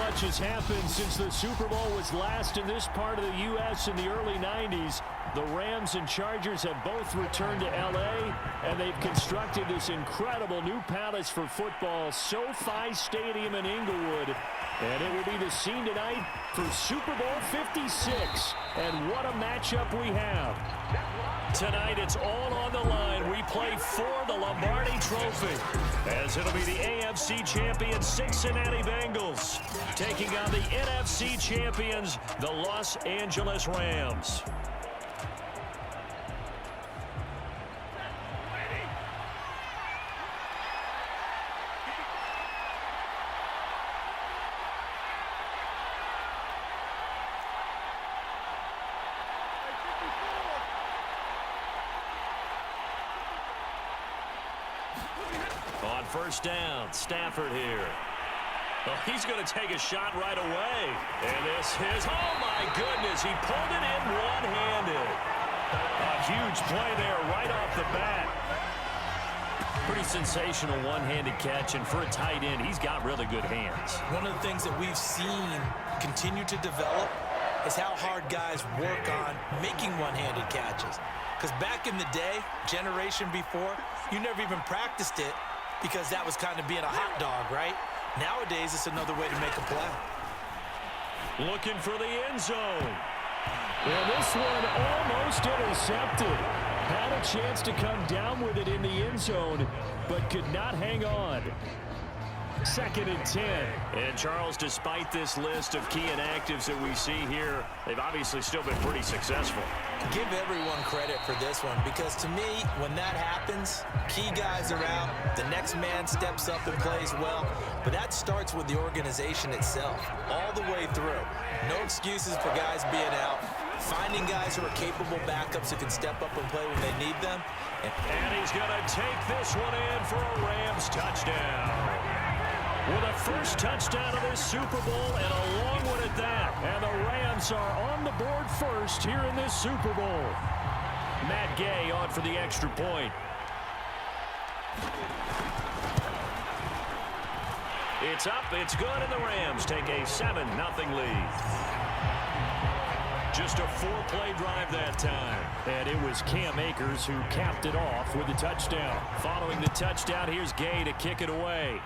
much has happened since the Super Bowl was last in this part of the U.S. in the early 90s. The Rams and Chargers have both returned to L.A., and they've constructed this incredible new palace for football, SoFi Stadium in Inglewood. And it will be the scene tonight for Super Bowl 56. And what a matchup we have. Tonight, it's all on the line. We play for the Lombardi Trophy, as it'll be the AFC champion Cincinnati Bengals taking on the NFC champions, the Los Angeles Rams. On first down, Stafford here. Oh, he's going to take a shot right away. And this is, oh my goodness, he pulled it in one-handed. A huge play there right off the bat. Pretty sensational one-handed catch, and for a tight end, he's got really good hands. One of the things that we've seen continue to develop is how hard guys work on making one-handed catches. Because back in the day, generation before, you never even practiced it because that was kind of being a hot dog, right? Nowadays, it's another way to make a play. Looking for the end zone. Well, this one almost intercepted. Had a chance to come down with it in the end zone, but could not hang on. 2nd and 10. And Charles, despite this list of key inactives that we see here, they've obviously still been pretty successful. Give everyone credit for this one, because to me, when that happens, key guys are out, the next man steps up and plays well, but that starts with the organization itself, all the way through. No excuses for guys being out, finding guys who are capable backups who can step up and play when they need them. And he's going to take this one in for a Rams touchdown. With a first touchdown of this Super Bowl, and a long one at that. And the Rams are on the board first here in this Super Bowl. Matt Gay on for the extra point. It's up, it's good, and the Rams take a 7-0 lead. Just a 4-play drive that time. And it was Cam Akers who capped it off with the touchdown. Following the touchdown, here's Gay to kick it away.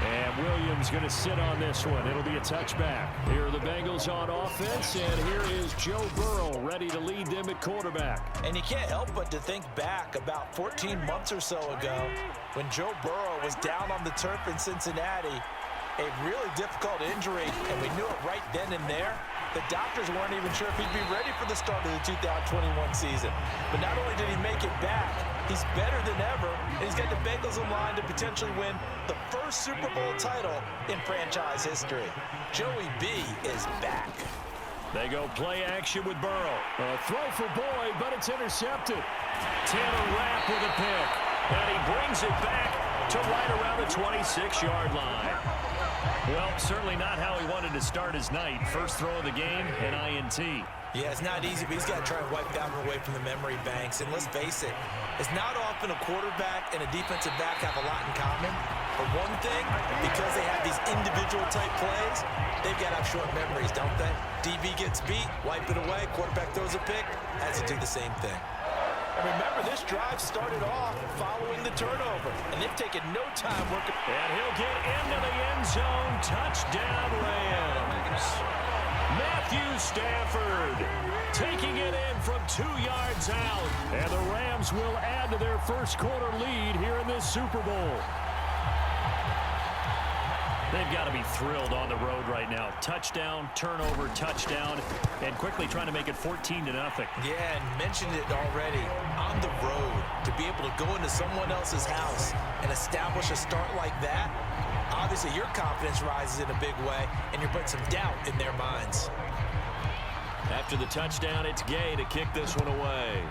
And Williams going to sit on this one. It'll be a touchback. Here are the Bengals on offense, and here is Joe Burrow ready to lead them at quarterback. And you can't help but to think back about 14 months or so ago when Joe Burrow was down on the turf in Cincinnati, a really difficult injury, and we knew it right then and there. The doctors weren't even sure if he'd be ready for the start of the 2021 season. But not only did he make it back, he's better than ever, and he's got the Bengals in line to potentially win the first Super Bowl title in franchise history. Joey B is back. They go play action with Burrow. A throw for Boyd, but it's intercepted. Taylor Rapp with a pick, and he brings it back to right around the 26-yard line. Well, certainly not how he wanted to start his night. First throw of the game, an INT. Yeah, it's not easy, but he's got to try and wipe that one away from the memory banks. And let's face it, it's not often a quarterback and a defensive back have a lot in common. But one thing, because they have these individual type plays, they've got to have short memories, don't they? DB gets beat, wipe it away, quarterback throws a pick, has to do the same thing. And remember, this drive started off following the turnover, and they've taken no time working. And he'll get into the end zone. Touchdown, Rams. Matthew Stafford taking it in from 2 yards out. And the Rams will add to their first quarter lead here in this Super Bowl. They've got to be thrilled on the road right now. Touchdown, turnover, touchdown, and quickly trying to make it 14-0. Yeah, and mentioned it already. On the road, to be able to go into someone else's house and establish a start like that, obviously your confidence rises in a big way, and you're putting some doubt in their minds. After the touchdown, it's Gay to kick this one away.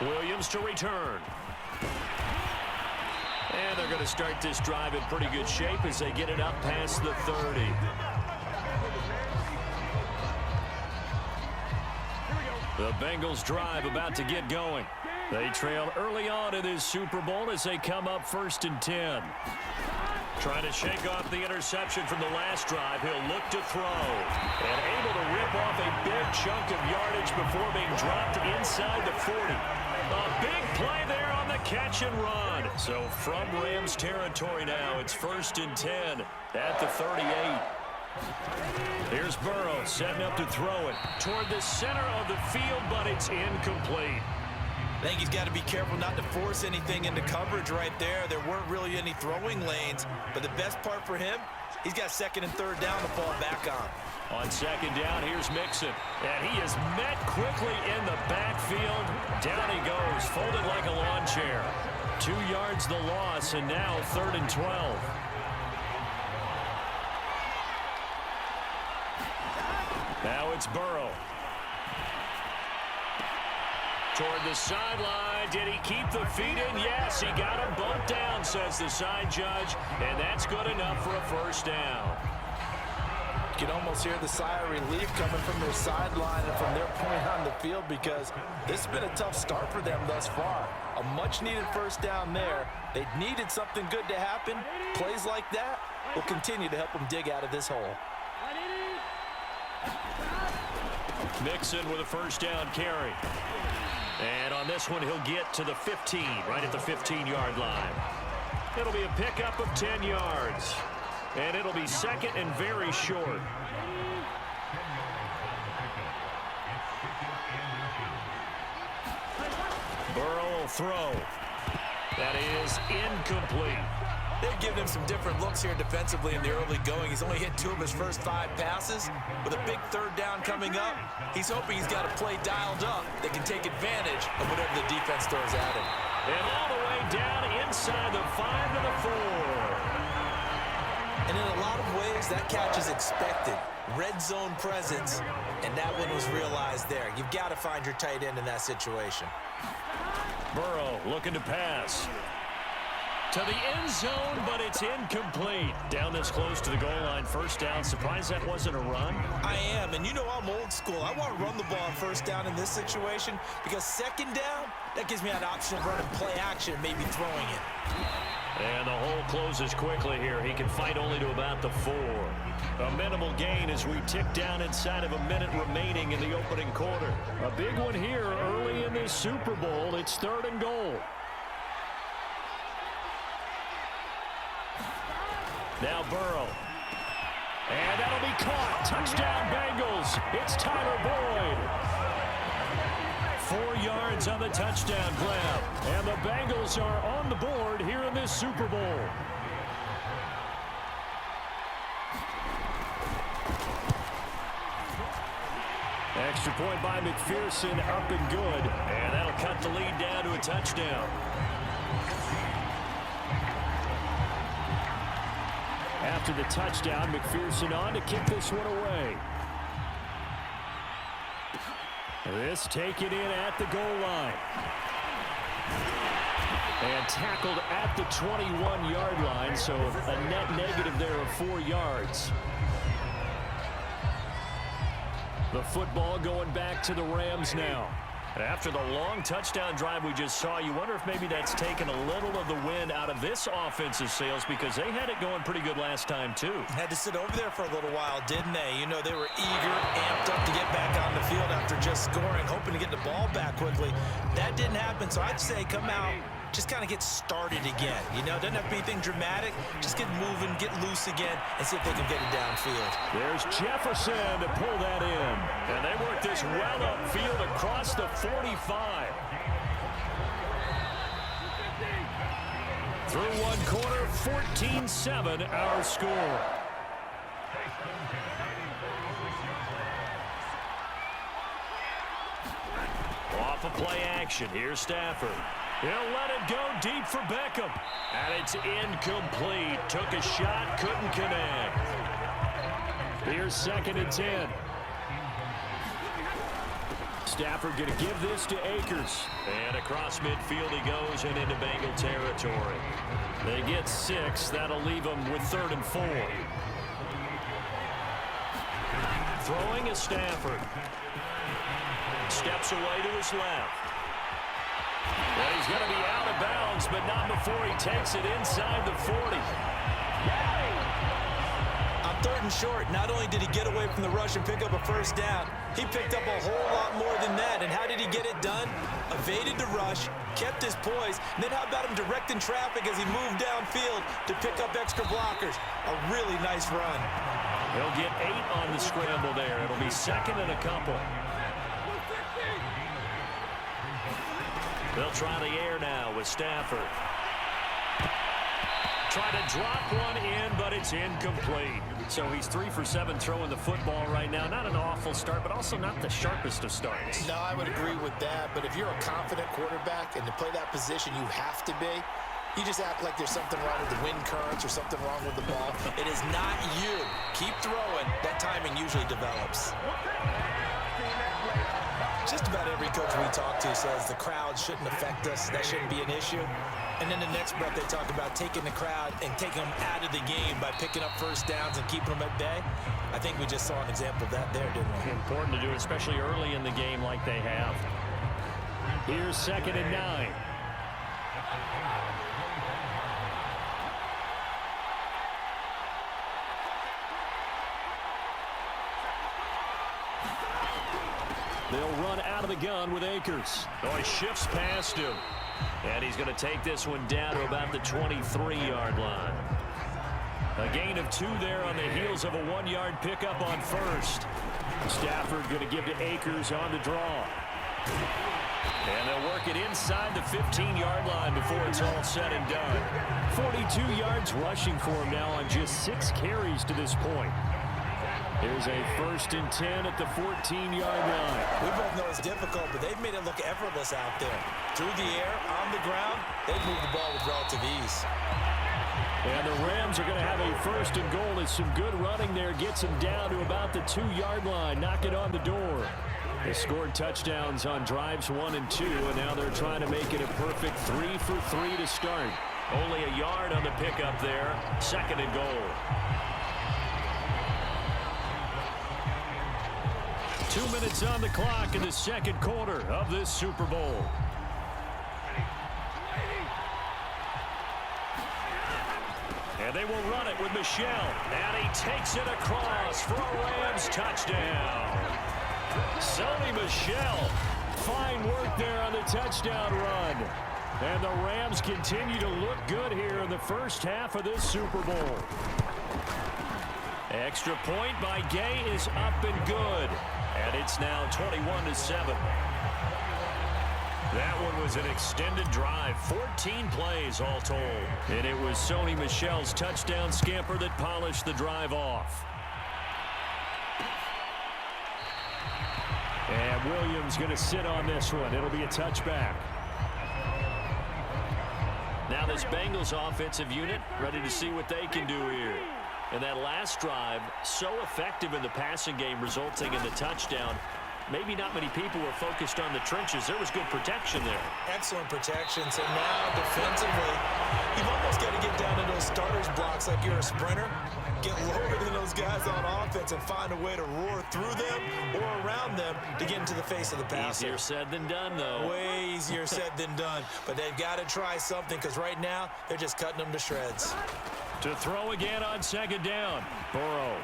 Williams to return. And they're going to start this drive in pretty good shape as they get it up past the 30. The Bengals drive about to get going. They trail early on in this Super Bowl as they come up 1st and 10. Trying to shake off the interception from the last drive. He'll look to throw. And able to rip off a big chunk of yardage before being dropped inside the 40. A big play there on the catch and run. So from Rams territory now, it's 1st and 10 at the 38. Here's Burrow setting up to throw it toward the center of the field, but it's incomplete. I think he's got to be careful not to force anything into coverage right there. There weren't really any throwing lanes, but the best part for him, he's got 2nd and 3rd down to fall back on. On 2nd down, here's Mixon. And he is met quickly in the backfield. Down he goes, folded like a lawn chair. 2 yards the loss, and now 3rd and 12. Now it's Burrow. Toward the sideline. Did he keep the feet in? Yes, he got him bumped down, says the side judge. And that's good enough for a 1st down. You can almost hear the sigh of relief coming from their sideline and from their point on the field, because this has been a tough start for them thus far. A much-needed 1st down there. They needed something good to happen. Plays like that will continue to help them dig out of this hole. Mixon with a 1st down carry. And on this one, he'll get to the 15, right at the 15-yard line. It'll be a pickup of 10 yards. And it'll be 2nd and very short. Burrow will throw. That is incomplete. They've given him some different looks here defensively in the early going. He's only hit 2 of his first 5 passes. With a big 3rd down coming up, he's hoping he's got a play dialed up that can take advantage of whatever the defense throws at him. And all the way down inside the 5 to the 4. And in a lot of ways, that catch is expected. Red zone presence, and that one was realized there. You've got to find your tight end in that situation. Burrow looking to pass. To the end zone, but it's incomplete. Down this close to the goal line, 1st down. Surprised that wasn't a run? I am, and you know I'm old school. I want to run the ball on 1st down in this situation, because 2nd down, that gives me an option of running play action and maybe throwing it. And the hole closes quickly here. He can fight only to about the 4. A minimal gain as we tick down inside of a minute remaining in the opening quarter. A big one here early in this Super Bowl. It's 3rd and goal. Now Burrow. And that'll be caught. Touchdown Bengals. It's Tyler Boyd. 4 yards on the touchdown grab. And the Bengals are on the board here in this Super Bowl. Extra point by McPherson, up and good. And that'll cut the lead down to a touchdown. After the touchdown, McPherson on to kick this one away. This taken in at the goal line. And tackled at the 21-yard line, so a net negative there of 4 yards. The football going back to the Rams now. After the long touchdown drive we just saw, you wonder if maybe that's taken a little of the wind out of this offensive sails, because they had it going pretty good last time too. Had to sit over there for a little while, didn't they? You know, they were eager, amped up to get back on the field after just scoring, hoping to get the ball back quickly. That didn't happen, so I'd say come out, just kind of get started again. You know, doesn't have to be anything dramatic. Just get moving, get loose again, and see if they can get it downfield. There's Jefferson to pull that in. And they work this well upfield across the 45. Through one quarter, 14-7 our score. Off of play action, here's Stafford. He'll let it go deep for Beckham. And it's incomplete. Took a shot, couldn't connect. Here's 2nd and 10. Stafford going to give this to Akers. And across midfield he goes and into Bengal territory. They get 6. That'll leave them with 3rd and 4. Throwing is Stafford. Steps away to his left. And he's going to be out of bounds, but not before he takes it inside the 40. On 3rd and short, not only did he get away from the rush and pick up a first down, he picked up a whole lot more than that. And how did he get it done? Evaded the rush, kept his poise, and then how about him directing traffic as he moved downfield to pick up extra blockers? A really nice run. He'll get 8 on the scramble there. It'll be 2nd and a couple. They'll try the air now with Stafford. Try to drop one in, but it's incomplete. So he's 3 for 7 throwing the football right now. Not an awful start, but also not the sharpest of starts. No, I would agree with that. But if you're a confident quarterback and to play that position, you have to be. You just act like there's something wrong with the wind currents or something wrong with the ball. It is not you. Keep throwing. That timing usually develops. Just about every coach we talk to says the crowd shouldn't affect us. That shouldn't be an issue. And then the next breath they talk about taking the crowd and taking them out of the game by picking up first downs and keeping them at bay. I think we just saw an example of that there, didn't we? Important to do it, especially early in the game like they have. Here's 2nd and 9. They'll run out of the gun with Akers. Oh, he shifts past him. And he's going to take this one down to about the 23-yard line. A gain of 2 there on the heels of a 1-yard pickup on 1st. Stafford going to give to Akers on the draw. And they'll work it inside the 15-yard line before it's all said and done. 42 yards rushing for him now on just 6 carries to this point. Here's a 1st and 10 at the 14-yard line. We both know it's difficult, but they've made it look effortless out there. Through the air, on the ground, they've moved the ball with relative ease. And the Rams are going to have a 1st and goal as some good running there gets them down to about the 2-yard line. Knock it on the door. They scored touchdowns on drives 1 and 2, and now they're trying to make it a perfect 3 for 3 to start. Only a yard on the pickup there. 2nd and goal. 2 minutes on the clock in the 2nd quarter of this Super Bowl. And they will run it with Michel. And he takes it across for a Rams touchdown. Sony Michel. Fine work there on the touchdown run. And the Rams continue to look good here in the first half of this Super Bowl. Extra point by Gay is up and good. And it's now 21-7. That one was an extended drive, 14 plays all told. And it was Sony Michel's touchdown scamper that polished the drive off. And Williams going to sit on this one. It'll be a touchback. Now this Bengals offensive unit ready to see what they can do here. And that last drive, so effective in the passing game, resulting in the touchdown. Maybe not many people were focused on the trenches. There was good protection there. Excellent protection. So now defensively, you've almost got to get down to those starters blocks like you're a sprinter. Get lower than those guys on offense and find a way to roar through them or around them to get into the face of the passer. Easier said than done, though. Way easier said than done. But they've got to try something because right now they're just cutting them to shreds. To throw again on 2nd down. Burrow.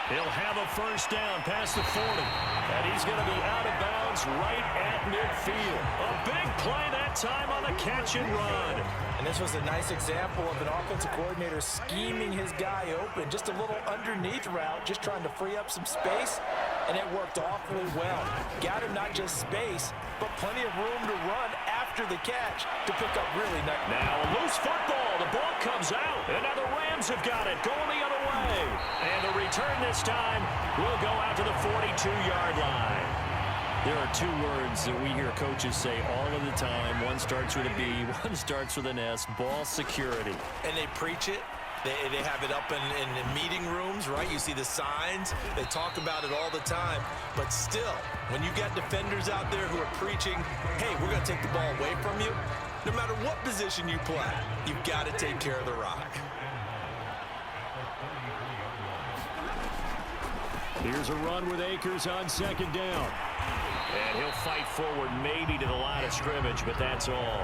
He'll have a first down past the 40. And he's going to be out of bounds right at midfield. A big play that time on the catch and run. And this was a nice example of an offensive coordinator scheming his guy open. Just a little underneath route, just trying to free up some space. And it worked awfully well. Got him not just space, but plenty of room to run after the catch to pick up really nice. Now a loose football. The ball comes out. And now the Rams have got it. Going the other way. And the return this time will go out to the 42-yard line. There are 2 words that we hear coaches say all of the time. One starts with a B, one starts with an S. Ball security. And they preach it. They have it up in meeting rooms, right? You see the signs. They talk about it all the time. But still, when you got defenders out there who are preaching, hey, we're going to take the ball away from you, no matter what position you play, you've got to take care of the rock. Here's a run with Akers on 2nd down. And he'll fight forward maybe to the line of scrimmage, but that's all.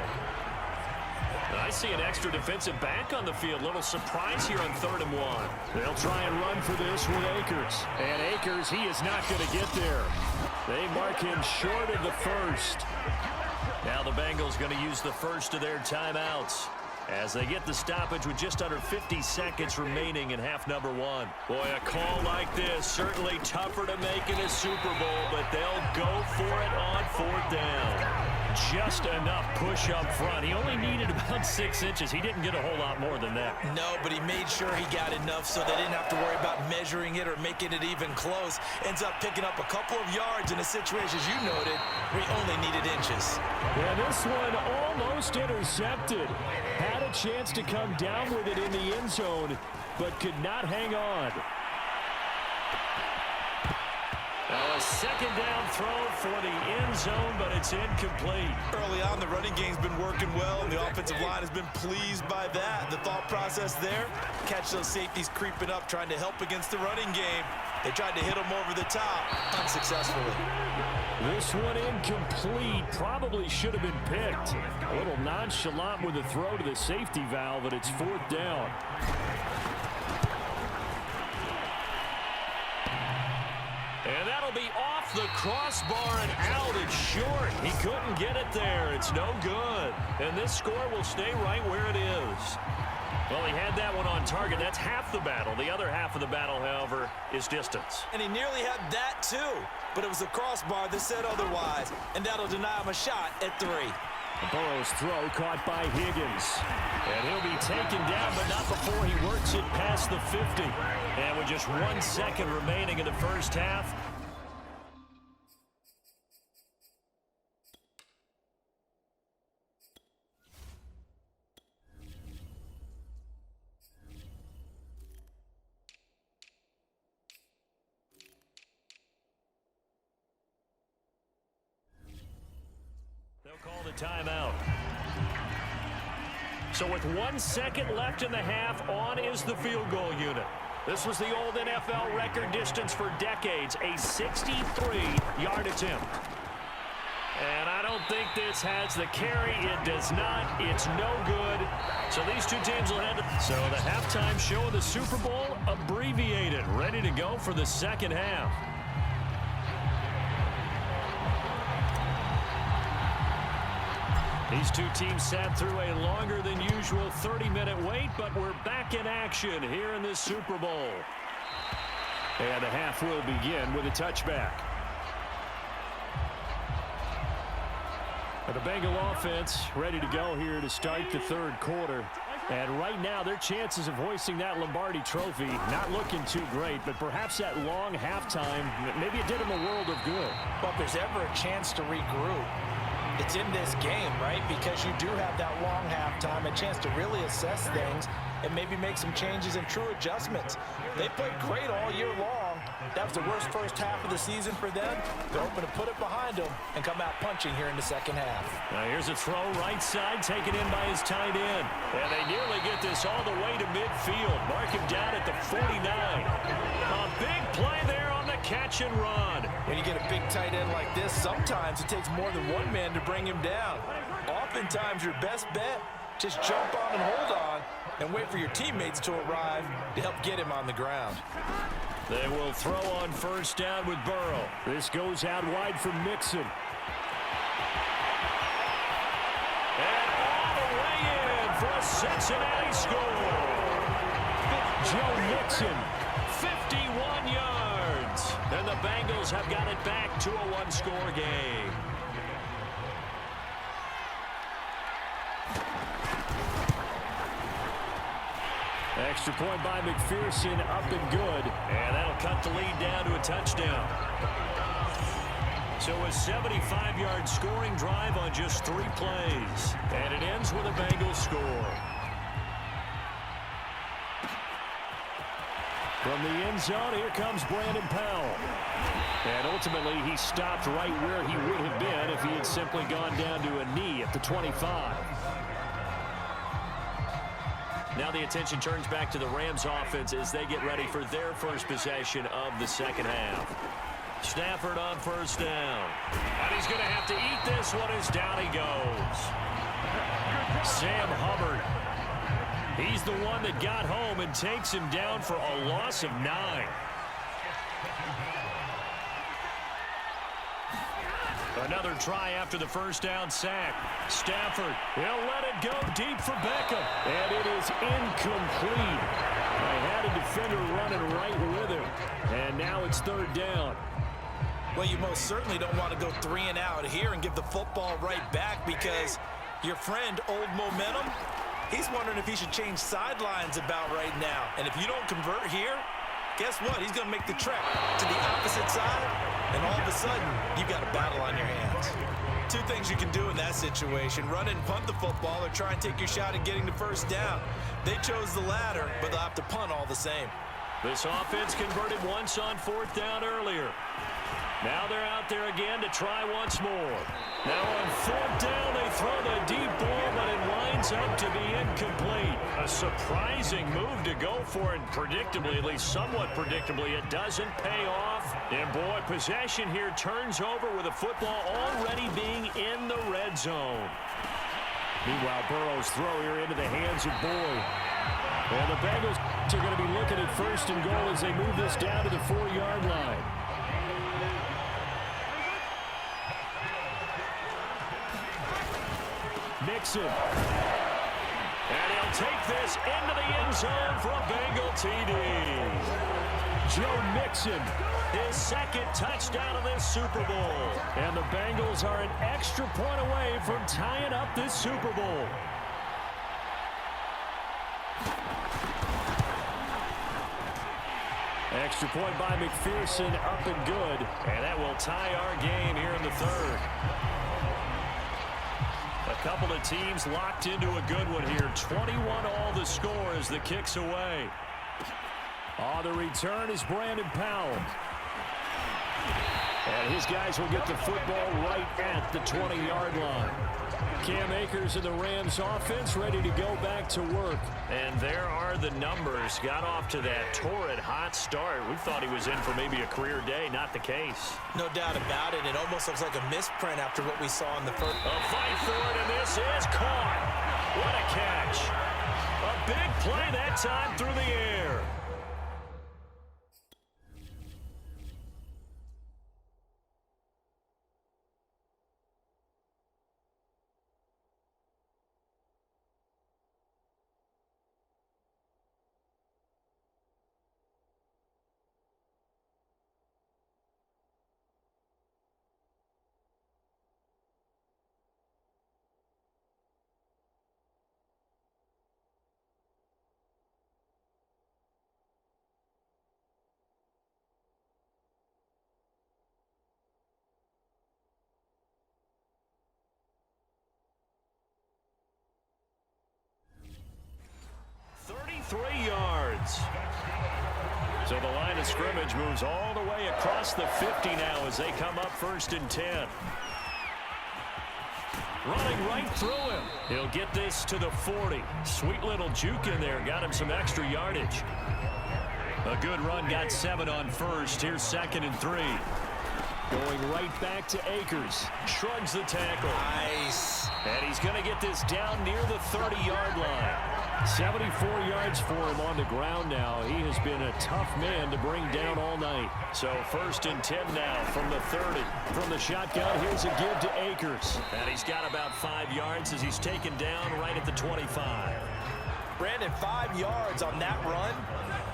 I see an extra defensive back on the field. Little surprise here on 3rd and 1. They'll try and run for this with Akers. And Akers, he is not going to get there. They mark him short of the first. Now the Bengals going to use the first of their timeouts as they get the stoppage with just under 50 seconds remaining in half number 1. Boy, a call like this, certainly tougher to make in a Super Bowl, but they'll go for it on 4th down. Just enough push up front. He only needed about 6 inches. He didn't get a whole lot more than that. No, but he made sure he got enough so they didn't have to worry about measuring it or making it even close. Ends up picking up a couple of yards in a situation, as you noted, where he only needed inches. Yeah, this one almost intercepted. Had a chance to come down with it in the end zone, but could not hang on. Now a second down throw for the end zone, but it's incomplete. Early on, the running game's been working well, and the offensive line has been pleased by that. The thought process there, catch those safeties creeping up, trying to help against the running game. They tried to hit them over the top, unsuccessfully. This one incomplete. Probably should have been picked. A little nonchalant with the throw to the safety valve, but it's 4th down. And that'll be off the crossbar and out. It's short. He couldn't get it there. It's no good. And this score will stay right where it is. Well, he had that one on target. That's half the battle. The other half of the battle, however, is distance. And he nearly had that, too. But it was the crossbar that said otherwise. And that'll deny him a shot at 3. Burrow's throw caught by Higgins. And he'll be taken down, but not before he works it past the 50. And with just 1 second remaining in the first half. Call the timeout. So with 1 second left in the half, on is the field goal unit. This was the old NFL record distance for decades, a 63-yard attempt. And I don't think this has the carry. It does not. It's no good. So these two teams will head to... So the halftime show of the Super Bowl abbreviated, ready to go for the second half. These two teams sat through a longer than usual 30-minute wait, but we're back in action here in this Super Bowl. And the half will begin with a touchback. The Bengal offense ready to go here to start the 3rd quarter. And right now, their chances of hoisting that Lombardi trophy not looking too great, but perhaps that long halftime, maybe it did them a world of good. But if there's ever a chance to regroup, it's in this game, right? Because you do have that long halftime, a chance to really assess things and maybe make some changes and true adjustments. They played great all year long. That was the worst first half of the season for them. They're hoping to put it behind them and come out punching here in the second half. Now here's a throw right side, taken in by his tight end. And they nearly get this all the way to midfield. Mark him down at the 49. A big play there on the catch and run. When you get a big tight end like this, sometimes it takes more than one man to bring him down. Oftentimes your best bet, just jump on and hold on and wait for your teammates to arrive to help get him on the ground. They will throw on first down with Burrow. This goes out wide for Mixon. And all the way in for a Cincinnati score. Joe Mixon, 51 yards. And the Bengals have got it back to a one-score game. Extra point by McPherson, up and good. And that'll cut the lead down to a touchdown. So a 75-yard scoring drive on just 3 plays. And it ends with a Bengals score. From the end zone, here comes Brandon Powell. And ultimately, he stopped right where he would have been if he had simply gone down to a knee at the 25. Now the attention turns back to the Rams offense as they get ready for their first possession of the second half. Stafford on first down. And he's going to have to eat this one as down he goes. Sam Hubbard. He's the one that got home and takes him down for a loss of 9. Another try after the first down sack. Stafford, he'll let it go deep for Beckham. And it is incomplete. They had a defender running right with him. And now it's third down. Well, you most certainly don't want to go 3 and out here and give the football right back because your friend, Old Momentum, he's wondering if he should change sidelines about right now. And if you don't convert here, guess what? He's going to make the trek to the opposite side, and all of a sudden, you've got a battle on your hands. 2 things you can do in that situation: run and punt the football or try and take your shot at getting the first down. They chose the latter, but they'll have to punt all the same. This offense converted once on 4th down earlier. Now they're out there again to try once more. Now on 4th down, they throw the deep ball, but it winds up to be incomplete. A surprising move to go for it, predictably, at least somewhat predictably. It doesn't pay off. And boy, possession here turns over with the football already being in the red zone. Meanwhile, Burrow's throw here into the hands of Boyd. And the Bengals are going to be looking at 1st and goal as they move this down to the 4-yard line. Mixon. And he'll take this into the end zone for a Bengal TD. Joe Mixon, his 2nd touchdown of this Super Bowl. And the Bengals are an extra point away from tying up this Super Bowl. Extra point by McPherson, up and good. And that will tie our game here in the 3rd. A couple of teams locked into a good one here. 21 all the score as the kick's away. On the return is Brandon Powell. And his guys will get the football right at the 20-yard line. Cam Akers and the Rams offense ready to go back to work. And there are the numbers. Got off to that torrid hot start. We thought he was in for maybe a career day. Not the case. No doubt about it. It almost looks like a misprint after what we saw in the first. A fight for it, and this is caught. What a catch. A big play that time through the air. Yards. So the line of scrimmage moves all the way across the 50 now as they come up 1st and 10. Running right through him. He'll get this to the 40. Sweet little juke in there. Got him some extra yardage. A good run. Got 7 on 1st. Here's 2nd and 3. Going right back to Akers. Shrugs the tackle. Nice. And he's going to get this down near the 30-yard line. 74 yards for him on the ground now. He has been a tough man to bring down all night. So 1st and 10 now from the 30. From the shotgun, here's a give to Akers. And he's got about 5 yards as he's taken down right at the 25. Brandon, 5 yards on that run.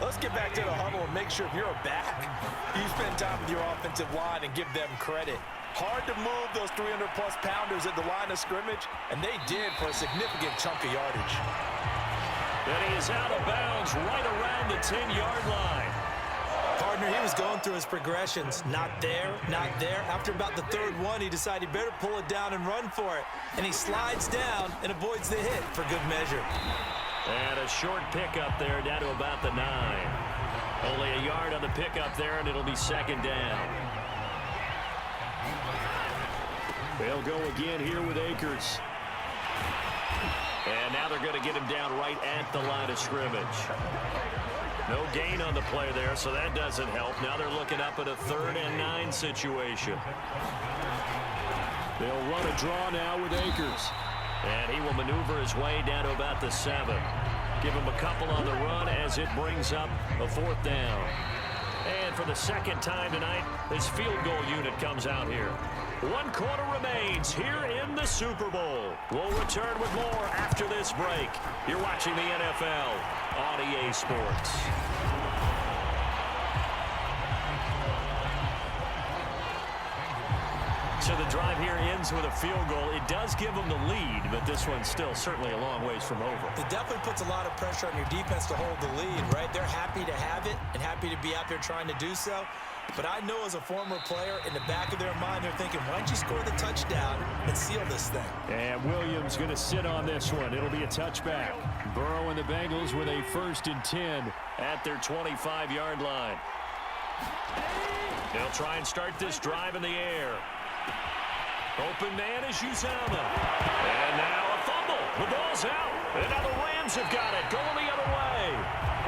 Let's get back to the huddle and make sure if you're a back, you spend time with your offensive line and give them credit. Hard to move those 300-plus pounders at the line of scrimmage, and they did for a significant chunk of yardage. And he is out of bounds right around the 10-yard line. Partner, he was going through his progressions. Not there, not there. After about the 3rd one, he decided he better pull it down and run for it. And he slides down and avoids the hit for good measure. And a short pickup there down to about the 9. Only a yard on the pickup there, and it'll be 2nd down. They'll go again here with Akers. And now they're going to get him down right at the line of scrimmage. No gain on the play there, so that doesn't help. Now they're looking up at a 3rd and 9 situation. They'll run a draw now with Akers. And he will maneuver his way down to about the 7. Give him a couple on the run as it brings up a 4th down. And for the second time tonight, his field goal unit comes out here. 1 quarter remains here in the Super Bowl. We'll return with more after this break. You're watching the NFL on EA Sports. So the drive here ends with a field goal. It does give them the lead, but this one's still certainly a long ways from over. It definitely puts a lot of pressure on your defense to hold the lead, right? They're happy to have it and happy to be out there trying to do so. But I know as a former player, in the back of their mind, they're thinking, why don't you score the touchdown and seal this thing? And Williams going to sit on this one. It'll be a touchback. Burrow and the Bengals with a 1st and 10 at their 25-yard line. They'll try and start this drive in the air. Open man is Uzama. And now a fumble. The ball's out. And now the Rams have got it. Going the other way.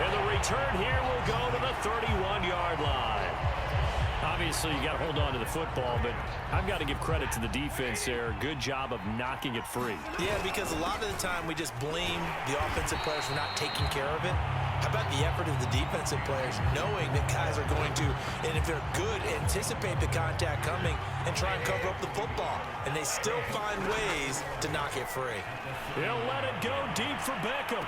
And the return here will go to the 31-yard line. Obviously, you got to hold on to the football, but I've got to give credit to the defense there. Good job of knocking it free. Yeah, because a lot of the time we just blame the offensive players for not taking care of it. How about the effort of the defensive players knowing that guys are going to, and if they're good, anticipate the contact coming and try and cover up the football. And they still find ways to knock it free. He'll let it go deep for Beckham.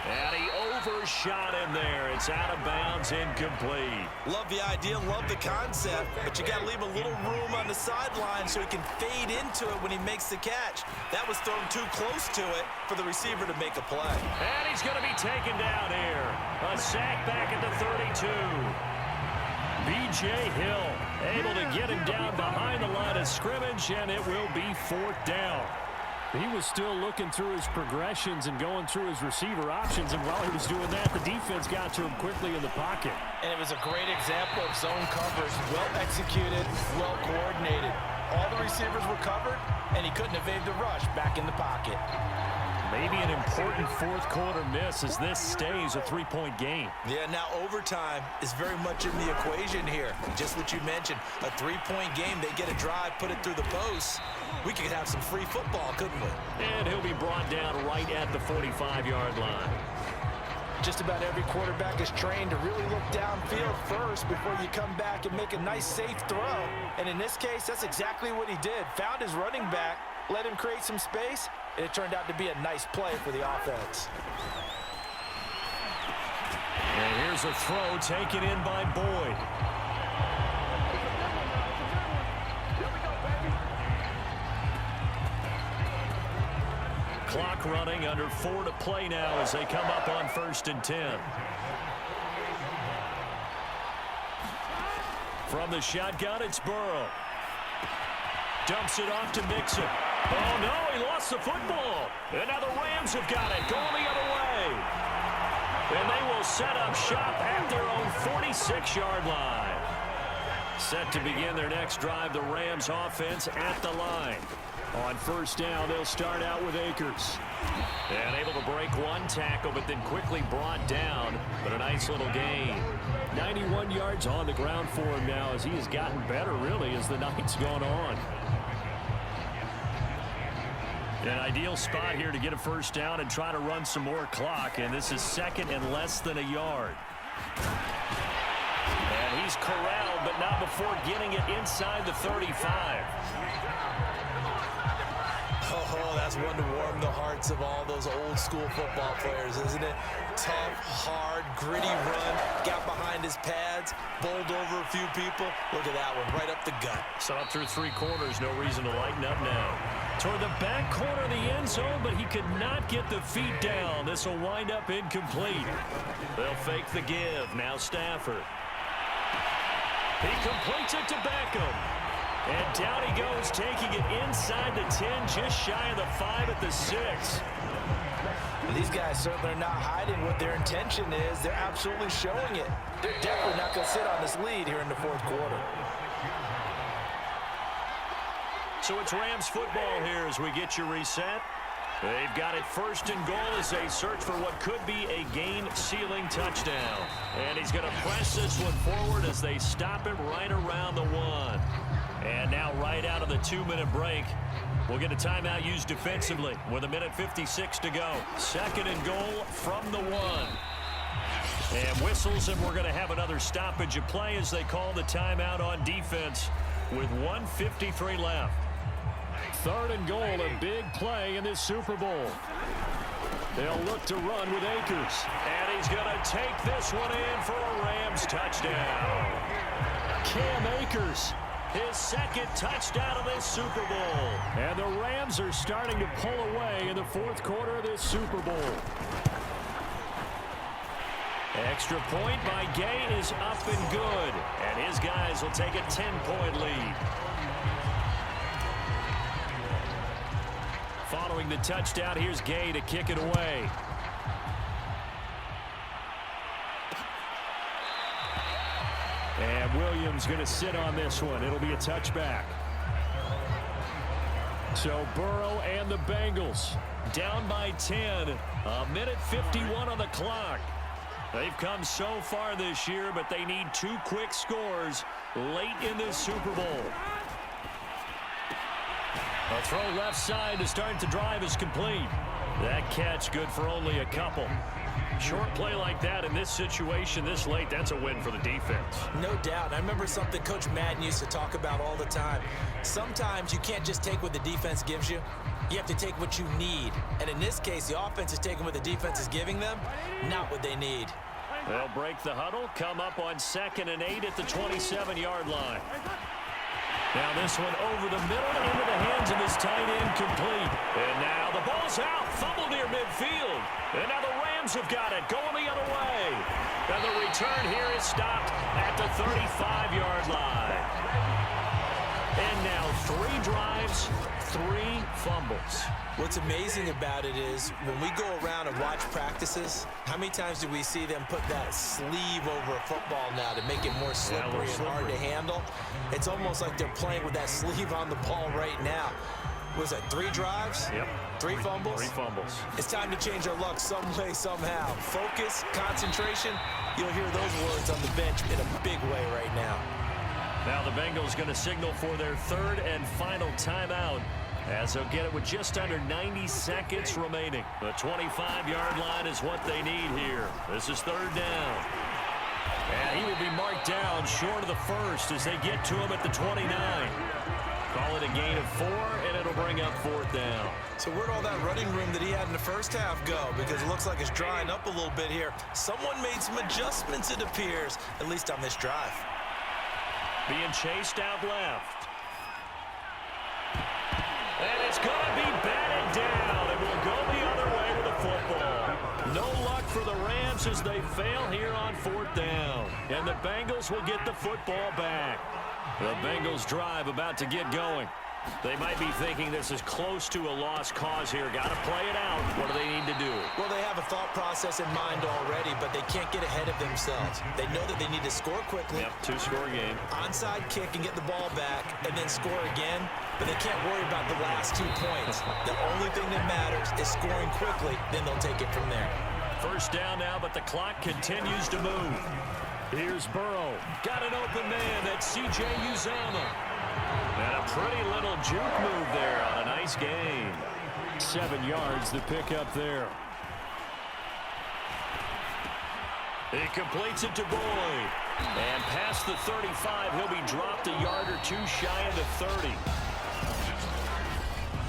And he overshot him there. It's out of bounds, incomplete. Love the idea, love the concept, but you got to leave a little room on the sideline so he can fade into it when he makes the catch. That was thrown too close to it for the receiver to make a play. And he's going to be taken down here. A sack back at the 32. B.J. Hill able to get him down behind the line of scrimmage, and it will be 4th down. He was still looking through his progressions and going through his receiver options, and while he was doing that, the defense got to him quickly in the pocket. And it was a great example of zone coverage, well executed, well coordinated. All the receivers were covered, and he couldn't evade the rush back in the pocket. Maybe an important 4th quarter miss as this stays a 3-point game. Yeah, now overtime is very much in the equation here. Just what you mentioned, a 3-point game. They get a drive, put it through the posts. We could have some free football, couldn't we? And he'll be brought down right at the 45-yard line. Just about every quarterback is trained to really look downfield first before you come back and make a nice, safe throw. And in this case, that's exactly what he did. Found his running back, let him create some space, and it turned out to be a nice play for the offense. And here's a throw taken in by Boyd. Clock running, under 4 to play now as they come up on 1st and 10. From the shotgun, it's Burrow. Dumps it off to Mixon. Oh, no, he lost the football. And now the Rams have got it, going the other way. And they will set up shop at their own 46-yard line. Set to begin their next drive, the Rams offense at the line. On 1st down, they'll start out with Akers. And able to break 1 tackle, but then quickly brought down. But a nice little gain. 91 yards on the ground for him now as he has gotten better, really, as the night's gone on. An ideal spot here to get a 1st down and try to run some more clock. And this is 2nd and less than a yard. And he's corralled, but not before getting it inside the 35. Oh, that's one to warm the hearts of all those old school football players, isn't it? Tough, hard, gritty run, got behind his pads, bowled over a few people. Look at that one, right up the gut. So up through 3 quarters, no reason to lighten up now. Toward the back corner of the end zone, but he could not get the feet down. This will wind up incomplete. They'll fake the give. Now Stafford. He completes it to Beckham. And down he goes, taking it inside the 10, just shy of the 5 at the 6. These guys certainly are not hiding what their intention is. They're absolutely showing it. They're definitely not going to sit on this lead here in the 4th quarter. So it's Rams football here as we get you reset. They've got it first and goal as they search for what could be a game-sealing touchdown. And he's going to press this one forward as they stop him right around the 1. And now right out of the 2-minute break, we'll get a timeout used defensively with 1:56 to go. Second and goal from the 1. And whistles, and we're going to have another stoppage of play as they call the timeout on defense with 1:53 left. Third and goal, a big play in this Super Bowl. They'll look to run with Akers. And he's going to take this one in for a Rams touchdown. Cam Akers, his second touchdown of this Super Bowl. And the Rams are starting to pull away in the fourth quarter of this Super Bowl. Extra point by Gay is up and good. And his guys will take a 10-point lead. Following the touchdown, here's Gay to kick it away. And Williams going to sit on this one. It'll be a touchback. So Burrow and the Bengals down by 10. 1:51 on the clock. They've come so far this year, but they need 2 quick scores late in this Super Bowl. A throw left side to start the drive is complete. That catch good for only a couple. Short play like that in this situation this late, that's a win for the defense. No doubt. I remember something Coach Madden used to talk about all the time. Sometimes you can't just take what the defense gives you. You have to take what you need. And in this case, the offense is taking what the defense is giving them, not what they need. They'll break the huddle, come up on 2nd and 8 at the 27-yard line. Now this one over the middle into the hands of his tight end, complete. And now the ball's out, fumble near midfield. And now the Rams have got it, going the other way. And the return here is stopped at the 35-yard line. And now 3 drives, 3 fumbles. What's amazing about it is when we go around and watch practices, how many times do we see them put that sleeve over a football now to make it more slippery and hard to handle? It's almost like they're playing with that sleeve on the ball right now. Was that 3 drives? Yep. 3 fumbles? 3 fumbles. It's time to change our luck some way, somehow. Focus, concentration, you'll hear those words on the bench in a big way right now. Now the Bengals going to signal for their 3rd and final timeout, as they'll get it with just under 90 seconds remaining. The 25-yard line is what they need here. This is 3rd down. And he will be marked down short of the first as they get to him at the 29. Call it a gain of 4, and it'll bring up 4th down. So where'd all that running room that he had in the first half go? Because it looks like it's drying up a little bit here. Someone made some adjustments, it appears, at least on this drive. Being chased out left. And it's going to be batted down, and we'll go the other way with the football. No luck for the Rams as they fail here on 4th down. And the Bengals will get the football back. The Bengals drive about to get going. They might be thinking this is close to a lost cause here. Got to play it out. What do they need to do? Well, they have a thought process in mind already, but they can't get ahead of themselves. They know that they need to score quickly. Yep, 2-score game. Onside kick and get the ball back and then score again, but they can't worry about the last 2 points. The only thing that matters is scoring quickly, then they'll take it from there. First down now, but the clock continues to move. Here's Burrow. Got an open man. That's C.J. Uzomah. And a pretty little juke move there on a nice gain. 7 yards the pick up there. He completes it to Boyd. And past the 35, he'll be dropped a yard or 2 shy of the 30.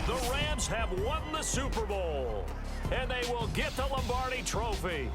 The Rams have won the Super Bowl. And they will get the Lombardi Trophy.